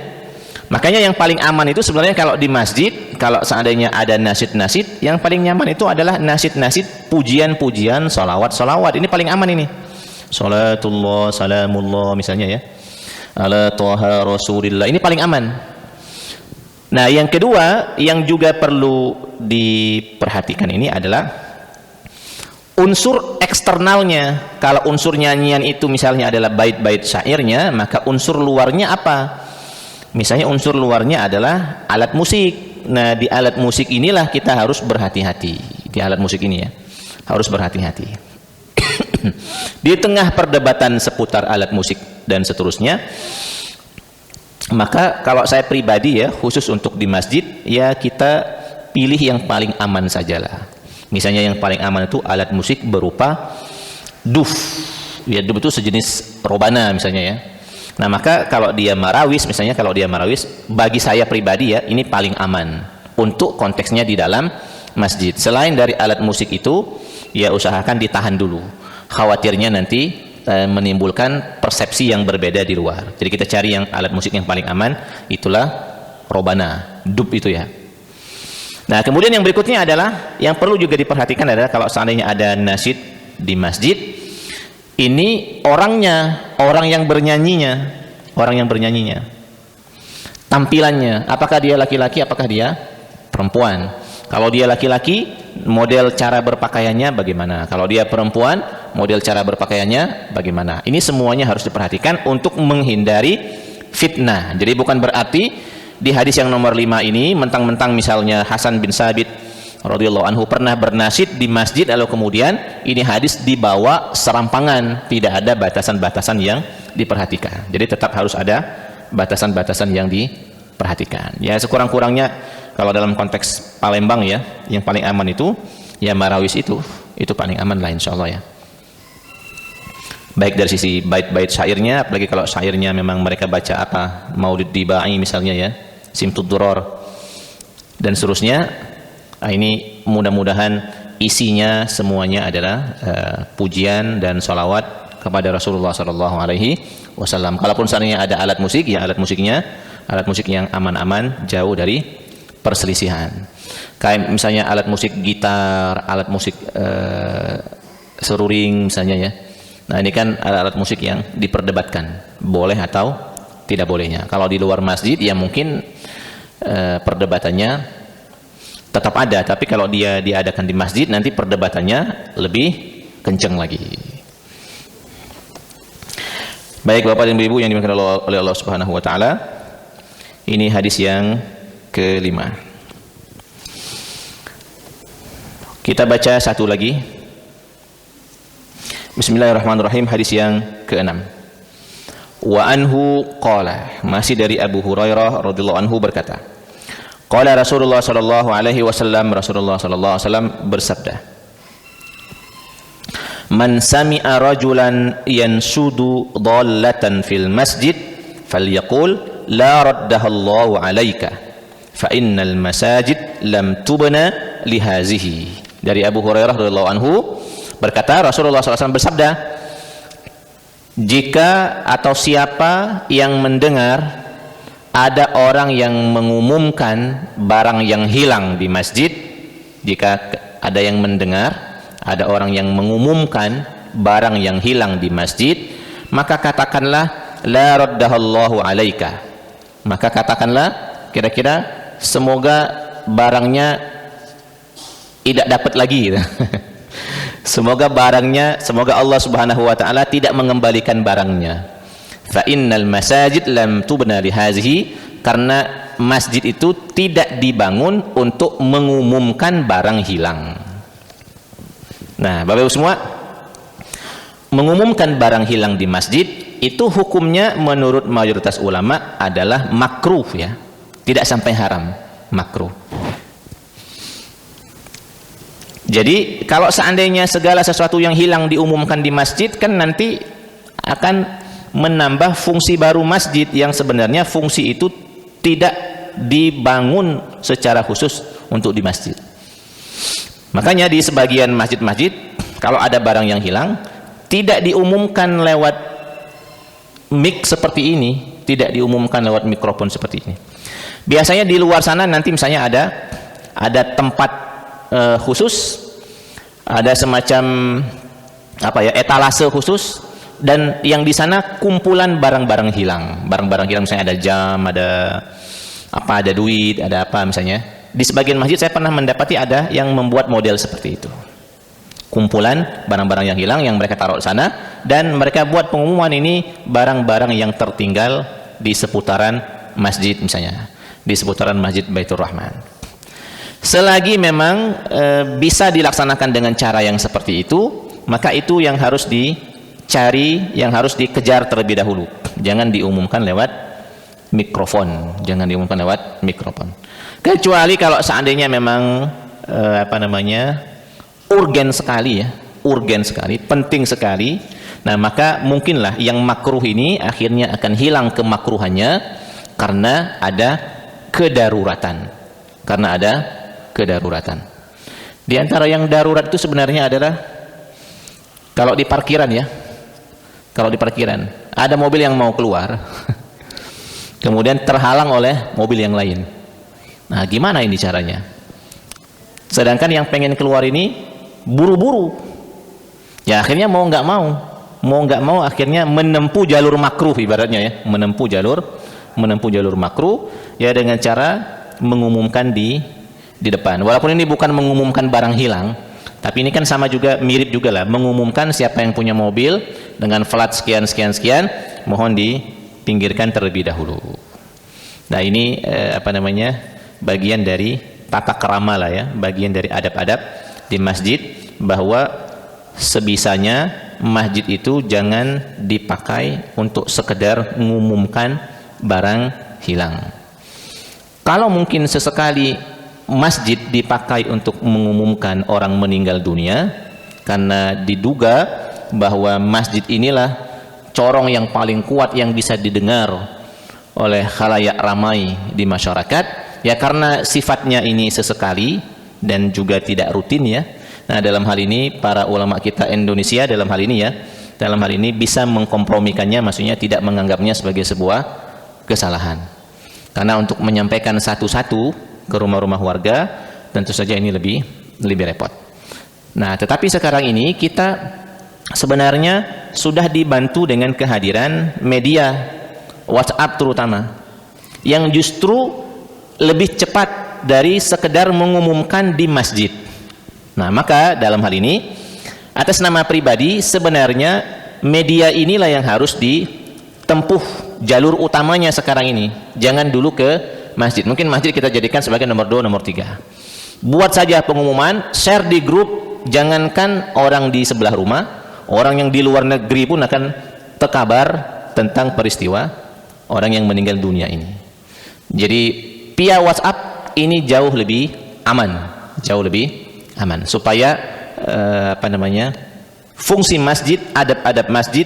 Makanya yang paling aman itu sebenarnya kalau di masjid, kalau seandainya ada nasyid-nasyid, yang paling nyaman itu adalah nasyid-nasyid pujian-pujian, salawat-salawat. Ini paling aman ini. Salatullah, salamullah misalnya ya, ala toha rasulillah, ini paling aman. Nah, yang kedua yang juga perlu diperhatikan ini adalah unsur eksternalnya. Kalau unsur nyanyian itu misalnya adalah bait-bait syairnya, maka unsur luarnya apa? Misalnya unsur luarnya adalah alat musik. Nah, di alat musik inilah kita harus berhati-hati. Di alat musik ini ya, harus berhati-hati. Di tengah perdebatan seputar alat musik dan seterusnya, maka kalau saya pribadi ya, khusus untuk di masjid ya, kita pilih yang paling aman sajalah. Misalnya yang paling aman itu alat musik berupa duf. Ya, duf itu sejenis robana misalnya ya. Nah, maka kalau dia marawis, misalnya kalau dia marawis, bagi saya pribadi ya, ini paling aman untuk konteksnya di dalam masjid. Selain dari alat musik itu, ya usahakan ditahan dulu. Khawatirnya nanti menimbulkan persepsi yang berbeda di luar. Jadi kita cari yang alat musik yang paling aman, itulah robana, dub itu ya. Nah, kemudian yang berikutnya adalah yang perlu juga diperhatikan adalah kalau seandainya ada nasyid di masjid, ini orangnya, orang yang bernyanyinya, tampilannya, apakah dia laki-laki, apakah dia perempuan. Kalau dia laki-laki, model cara berpakaiannya bagaimana? Kalau dia perempuan, model cara berpakaiannya bagaimana? Ini semuanya harus diperhatikan untuk menghindari fitnah. Jadi bukan berarti di hadis yang nomor 5 ini mentang-mentang misalnya Hasan bin Sabit radhiyallahu anhu pernah bernasyid di masjid, lalu kemudian ini hadis dibawa serampangan, tidak ada batasan-batasan yang diperhatikan. Jadi tetap harus ada batasan-batasan yang diperhatikan. Ya, sekurang-kurangnya kalau dalam konteks Palembang ya, yang paling aman itu ya marawis itu paling aman lah insyaallah ya. Baik dari sisi bait-bait syairnya, apalagi kalau syairnya memang mereka baca apa, Maulid Dibai misalnya ya, Simtud Duror dan seterusnya. Nah, ini mudah-mudahan isinya semuanya adalah pujian dan salawat kepada Rasulullah Sallallahu Alaihi Wasallam. Kalaupun seandainya ada alat musik, ya alat musiknya alat musik yang aman-aman, jauh dari perselisihan. Kayak misalnya alat musik gitar, alat musik seruring misalnya ya. Nah, ini kan alat musik yang diperdebatkan boleh atau tidak bolehnya. Kalau di luar masjid ya mungkin perdebatannya tetap ada, tapi kalau dia diadakan di masjid nanti perdebatannya lebih kencang lagi. Baik Bapak dan Ibu yang dimuliakan oleh Allah Subhanahu wa taala, ini hadis yang kelima. Kita baca satu lagi. Bismillahirrahmanirrahim, hadis yang ke-6. Wa anhu qala, masih dari Abu Hurairah radhiyallahu anhu berkata, qala Rasulullah sallallahu alaihi wasallam, Rasulullah sallallahu alaihi wasallam bersabda, man sami'a rajulan yansudu dhallatan fil masjid falyaqul la raddahallahu alaika fa innal masajid lam tubna lihazihi. dari Abu Hurairah radhiyallahu anhu berkata, Rasulullah SAW bersabda, jika atau siapa yang mendengar ada orang yang mengumumkan barang yang hilang di masjid, jika ada yang mendengar ada orang yang mengumumkan barang yang hilang di masjid, maka katakanlah la raddahallahu alaika, maka katakanlah kira-kira semoga barangnya tidak dapat lagi semoga Allah Subhanahu wa taala tidak mengembalikan barangnya. Fa innal masajid lam tubna li hazihi, karena masjid itu tidak dibangun untuk mengumumkan barang hilang. Nah, Bapak Ibu semua, mengumumkan barang hilang di masjid itu hukumnya menurut mayoritas ulama adalah makruh ya. Tidak sampai haram, makruh. Jadi kalau seandainya segala sesuatu yang hilang diumumkan di masjid, kan nanti akan menambah fungsi baru masjid yang sebenarnya fungsi itu tidak dibangun secara khusus untuk di masjid. Makanya di sebagian masjid-masjid kalau ada barang yang hilang tidak diumumkan lewat mic seperti ini, tidak diumumkan lewat mikrofon seperti ini. Biasanya di luar sana nanti misalnya ada tempat khusus, ada semacam apa ya, etalase khusus, dan yang di sana kumpulan barang-barang hilang. Barang-barang hilang misalnya ada jam, ada apa, ada duit, ada apa misalnya. Di sebagian masjid saya pernah mendapati ada yang membuat model seperti itu. Kumpulan barang-barang yang hilang yang mereka taruh di sana, dan mereka buat pengumuman ini barang-barang yang tertinggal di seputaran masjid misalnya, di seputaran Masjid Baitur Rahman. Selagi memang bisa dilaksanakan dengan cara yang seperti itu, maka itu yang harus dicari, yang harus dikejar terlebih dahulu. Jangan diumumkan lewat mikrofon, jangan diumumkan lewat mikrofon. Kecuali kalau seandainya memang urgen sekali ya, urgen sekali, penting sekali. Nah, maka mungkinlah yang makruh ini akhirnya akan hilang kemakruhannya karena ada kedaruratan. Karena ada kedaruratan. Di antara yang darurat itu sebenarnya adalah kalau di parkiran ya. Kalau di parkiran ada mobil yang mau keluar kemudian terhalang oleh mobil yang lain. Nah, gimana ini caranya? Sedangkan yang pengen keluar ini buru-buru. Ya akhirnya mau nggak mau akhirnya menempuh jalur makruh ibaratnya ya, menempuh jalur makruh ya dengan cara mengumumkan di depan. Walaupun ini bukan mengumumkan barang hilang, tapi ini kan sama juga, mirip juga lah, mengumumkan siapa yang punya mobil dengan plat sekian mohon dipinggirkan terlebih dahulu. Nah, ini bagian dari tata krama lah ya, bagian dari adab-adab di masjid, bahwa sebisanya masjid itu jangan dipakai untuk sekedar mengumumkan barang hilang. Kalau mungkin sesekali masjid dipakai untuk mengumumkan orang meninggal dunia, karena diduga bahwa masjid inilah corong yang paling kuat yang bisa didengar oleh khalayak ramai di masyarakat, ya karena sifatnya ini sesekali dan juga tidak rutin ya. Nah, dalam hal ini para ulama kita Indonesia dalam hal ini bisa mengkompromikannya, maksudnya tidak menganggapnya sebagai sebuah kesalahan. Karena untuk menyampaikan satu-satu ke rumah-rumah warga tentu saja ini lebih repot. Nah, tetapi sekarang ini kita sebenarnya sudah dibantu dengan kehadiran media WhatsApp terutama, yang justru lebih cepat dari sekedar mengumumkan di masjid. Nah, maka dalam hal ini atas nama pribadi sebenarnya media inilah yang harus ditempuh jalur utamanya sekarang ini. Jangan dulu ke masjid. Mungkin masjid kita jadikan sebagai nomor 2, nomor 3. Buat saja pengumuman, share di grup, jangankan orang di sebelah rumah, orang yang di luar negeri pun akan terkabar tentang peristiwa orang yang meninggal dunia ini. Jadi via WhatsApp ini jauh lebih aman, supaya fungsi masjid, adab-adab masjid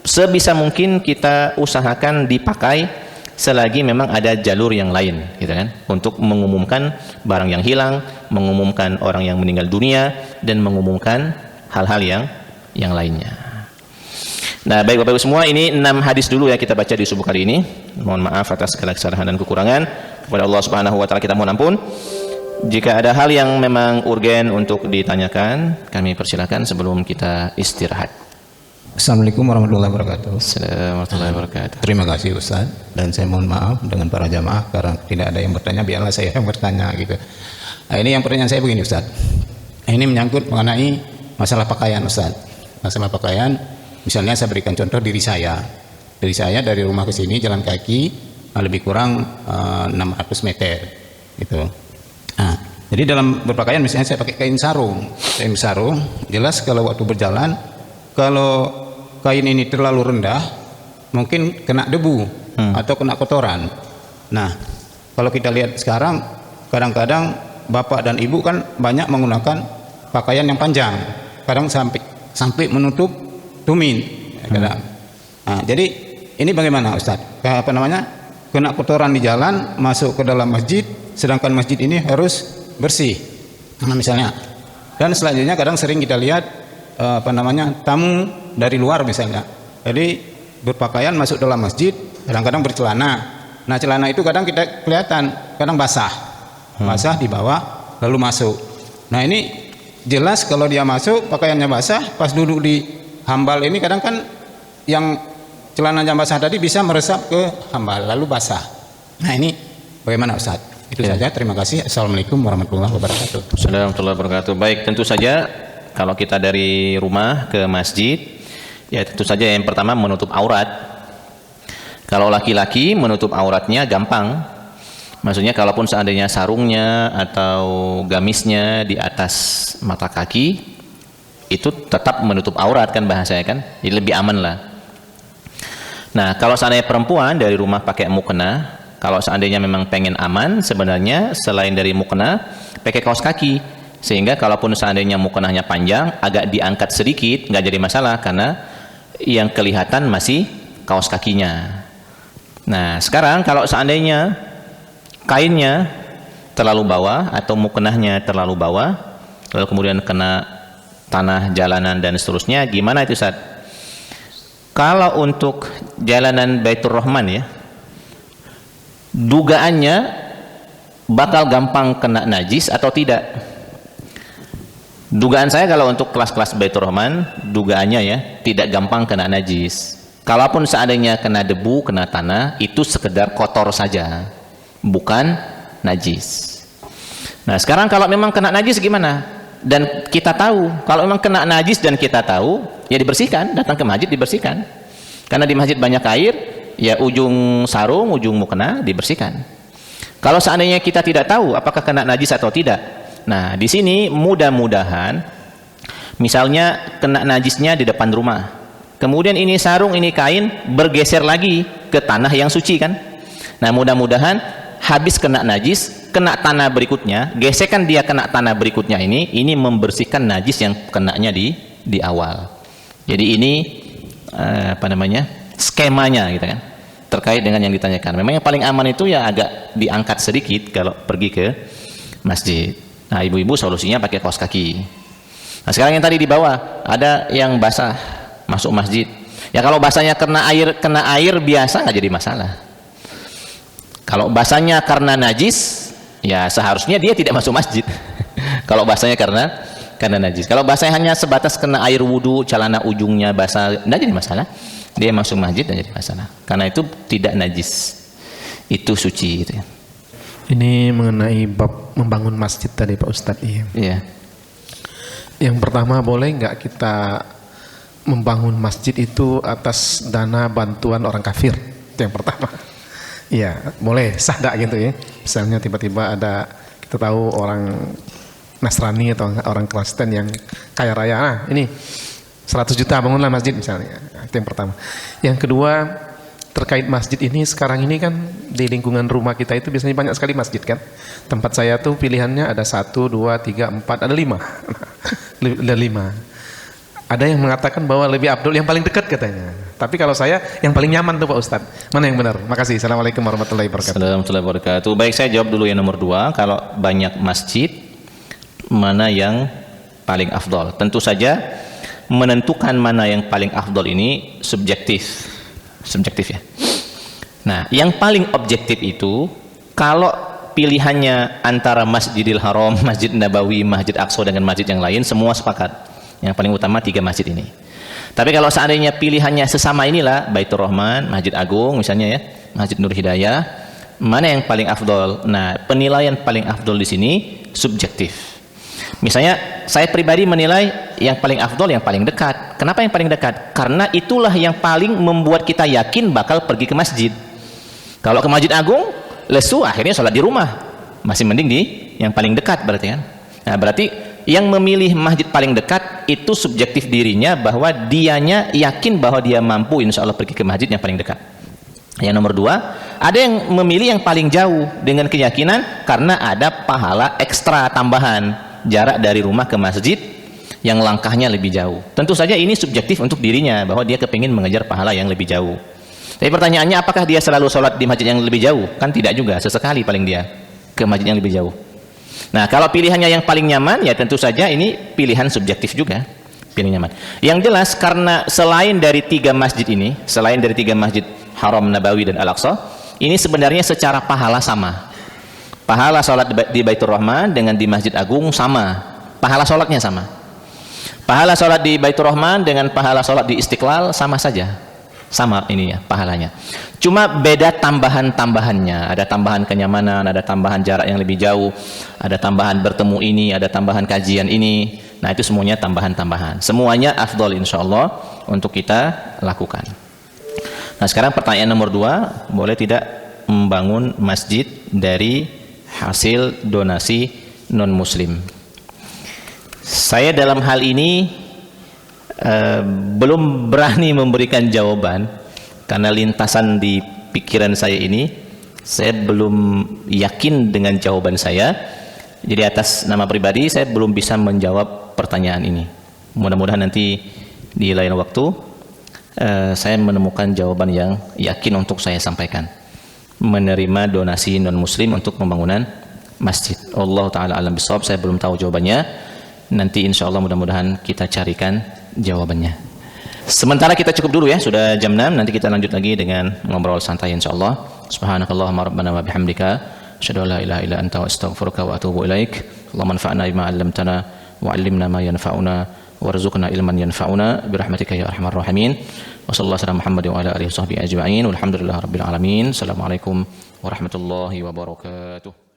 sebisa mungkin kita usahakan dipakai selagi memang ada jalur yang lain gitu kan, untuk mengumumkan barang yang hilang, mengumumkan orang yang meninggal dunia, dan mengumumkan hal-hal yang lainnya. Nah, baik Bapak Ibu semua, ini 6 hadis dulu ya kita baca di subuh kali ini. Mohon maaf atas segala kesalahan dan kekurangan. Kepada Allah Subhanahu wa taala kita mohon ampun. Jika ada hal yang memang urgen untuk ditanyakan, kami persilakan sebelum kita istirahat. Assalamualaikum warahmatullahi wabarakatuh. Assalamualaikum warahmatullahi wabarakatuh. Terima kasih Ustaz, dan saya mohon maaf dengan para jamaah karena tidak ada yang bertanya, biarlah saya yang bertanya gitu. Nah, ini yang pertanyaan saya begini Ustaz. Ini menyangkut mengenai masalah pakaian Ustaz. Masalah pakaian, misalnya saya berikan contoh diri saya. Dari saya dari rumah ke sini jalan kaki lebih kurang 600 meter gitu. Nah, jadi dalam berpakaian misalnya saya pakai kain sarung. Kain sarung, jelas kalau waktu berjalan, kalau kain ini terlalu rendah, mungkin kena debu atau kena kotoran. Nah, kalau kita lihat sekarang, kadang-kadang bapak dan ibu kan banyak menggunakan pakaian yang panjang, kadang sampai menutup tumit. Kadang. Nah, jadi ini bagaimana Ustaz? Apa namanya? Kena kotoran di jalan, masuk ke dalam masjid, sedangkan masjid ini harus bersih. Nah, misalnya. Dan selanjutnya kadang sering kita lihat tamu dari luar misalnya. Jadi berpakaian masuk dalam masjid, kadang-kadang bercelana. Nah, celana itu kadang kita kelihatan, kadang basah. Basah dibawa lalu masuk. Nah, ini jelas kalau dia masuk pakaiannya basah, pas duduk di hambal ini kadang kan yang celananya basah tadi bisa meresap ke hambal lalu basah. Nah, ini bagaimana Ustaz? Itu saja, terima kasih. Assalamualaikum warahmatullahi wabarakatuh. Assalamualaikum warahmatullahi wabarakatuh. Baik, tentu saja kalau kita dari rumah ke masjid, ya tentu saja yang pertama menutup aurat. Kalau laki-laki menutup auratnya gampang. Maksudnya kalaupun seandainya sarungnya atau gamisnya di atas mata kaki, itu tetap menutup aurat kan bahasanya kan. Jadi lebih aman lah. Nah, kalau seandainya perempuan dari rumah pakai mukena, kalau seandainya memang pengen aman, sebenarnya selain dari mukena, pakai kaos kaki. Sehingga kalaupun seandainya mukenahnya panjang, agak diangkat sedikit, nggak jadi masalah karena yang kelihatan masih kaos kakinya. Nah, sekarang kalau seandainya kainnya terlalu bawah atau mukenahnya terlalu bawah, lalu kemudian kena tanah jalanan dan seterusnya, gimana itu Ustaz? Kalau untuk jalanan Baitur Rahman ya, dugaannya bakal gampang kena najis atau tidak? Dugaan saya kalau untuk kelas-kelas Baitur Rahman, dugaannya ya tidak gampang kena najis. Kalaupun seandainya kena debu, kena tanah, itu sekedar kotor saja, bukan najis. Nah, sekarang kalau memang kena najis gimana? Dan kita tahu, kalau memang kena najis dan kita tahu, ya dibersihkan, datang ke masjid dibersihkan. Karena di masjid banyak air, ya ujung sarung, ujung mukena dibersihkan. Kalau seandainya kita tidak tahu apakah kena najis atau tidak, nah, di sini mudah-mudahan misalnya kena najisnya di depan rumah. Kemudian ini sarung, ini kain bergeser lagi ke tanah yang suci kan. Nah, mudah-mudahan habis kena najis, kena tanah berikutnya, gesekan dia kena tanah berikutnya ini membersihkan najis yang kenanya di awal. Jadi ini skemanya gitu kan. Terkait dengan yang ditanyakan. Memang yang paling aman itu ya agak diangkat sedikit kalau pergi ke masjid. Nah, ibu-ibu solusinya pakai kaos kaki. Nah, sekarang yang tadi di bawah ada yang basah masuk masjid. Ya kalau basahnya kena air biasa nggak jadi masalah. Kalau basahnya karena najis, ya seharusnya dia tidak masuk masjid. Kalau basahnya karena najis. Kalau basahnya hanya sebatas kena air wudhu, celana ujungnya basah, nggak jadi masalah. Dia masuk masjid nggak jadi masalah. Karena itu tidak najis, itu suci gitu ya. Ini mengenai bab membangun masjid tadi Pak Ustadz. Iya. Yang pertama, boleh nggak kita membangun masjid itu atas dana bantuan orang kafir? Itu yang pertama. Iya, boleh, sah tak gitu ya. Misalnya tiba-tiba ada, kita tahu orang Nasrani atau orang Kristen yang kaya raya, nah ini 100 juta bangunlah masjid misalnya. Itu yang pertama. Yang kedua, terkait masjid ini, sekarang ini kan di lingkungan rumah kita itu biasanya banyak sekali masjid kan. Tempat saya tuh pilihannya ada 1, 2, 3, 4, ada 5. Ada 5. Ada yang mengatakan bahwa lebih abdul yang paling dekat katanya. Tapi kalau saya yang paling nyaman tuh Pak Ustadz. Mana yang benar? Makasih. Assalamualaikum warahmatullahi wabarakatuh. Assalamualaikum warahmatullahi wabarakatuh. Baik, saya jawab dulu yang nomor 2. Kalau banyak masjid, mana yang paling afdol. Tentu saja menentukan mana yang paling afdol ini subjektif ya. Nah, yang paling objektif itu kalau pilihannya antara Masjidil Haram, Masjid Nabawi, Masjid Aqsa dengan masjid yang lain, semua sepakat yang paling utama 3 masjid ini. Tapi kalau seandainya pilihannya sesama inilah, Baitur Rahman, Masjid Agung misalnya ya, Masjid Nur Hidayah, mana yang paling afdol? Nah, penilaian paling afdol di sini subjektif. Misalnya saya pribadi menilai yang paling afdol yang paling dekat. Kenapa yang paling dekat? Karena itulah yang paling membuat kita yakin bakal pergi ke masjid. Kalau ke Masjid Agung lesu, akhirnya sholat di rumah. Masih mending di yang paling dekat berarti kan. Nah, berarti yang memilih masjid paling dekat itu subjektif dirinya, bahwa dianya yakin bahwa dia mampu insya Allah pergi ke masjid yang paling dekat. Yang nomor 2, ada yang memilih yang paling jauh dengan keyakinan karena ada pahala ekstra tambahan, jarak dari rumah ke masjid yang langkahnya lebih jauh. Tentu saja ini subjektif untuk dirinya, bahwa dia kepingin mengejar pahala yang lebih jauh. Tapi pertanyaannya, apakah dia selalu sholat di masjid yang lebih jauh? Kan tidak juga, sesekali paling dia ke masjid yang lebih jauh. Nah, kalau pilihannya yang paling nyaman, ya tentu saja ini pilihan subjektif juga, pilih nyaman. Yang jelas, karena selain dari 3 masjid ini, selain dari 3 masjid Haram, Nabawi, dan Al-Aqsa, ini sebenarnya secara pahala sama. Pahala sholat di Baitur Rahman dengan di Masjid Agung sama, pahala sholatnya sama. Pahala sholat di Baitur Rahman dengan pahala sholat di Istiqlal sama saja, sama ini ya pahalanya. Cuma beda tambahan-tambahannya, ada tambahan kenyamanan, ada tambahan jarak yang lebih jauh, ada tambahan bertemu ini, ada tambahan kajian ini. Nah, itu semuanya tambahan-tambahan. Semuanya afdol insya Allah untuk kita lakukan. Nah, sekarang pertanyaan nomor 2, boleh tidak membangun masjid dari hasil donasi non muslim? Saya dalam hal ini belum berani memberikan jawaban, karena lintasan di pikiran saya ini saya belum yakin dengan jawaban saya. Jadi atas nama pribadi saya belum bisa menjawab pertanyaan ini. Mudah-mudahan nanti di lain waktu saya menemukan jawaban yang yakin untuk saya sampaikan. Menerima donasi non muslim untuk pembangunan masjid. Allah taala alam bisawab, saya belum tahu jawabannya. Nanti insya Allah mudah-mudahan kita carikan jawabannya. Sementara kita cukup dulu ya, sudah jam 6. Nanti kita lanjut lagi dengan ngobrol santai insya Allah. Subhanakallahumma rabbana wa bihamdika asyhadu an la ilaha illa anta wa astaghfiruka wa atubu ilaik. Allahumma anfa'na bima 'allamtana wa 'allimna ma yanfa'una warzuqna ilman yanfa'una birahmatika ya arhamar rahimin. Wa sallallahu alaihi Muhammad wa ala alihi washabbihi ajma'in. Walhamdulillahirabbil alamin. Assalamualaikum warahmatullahi wabarakatuh.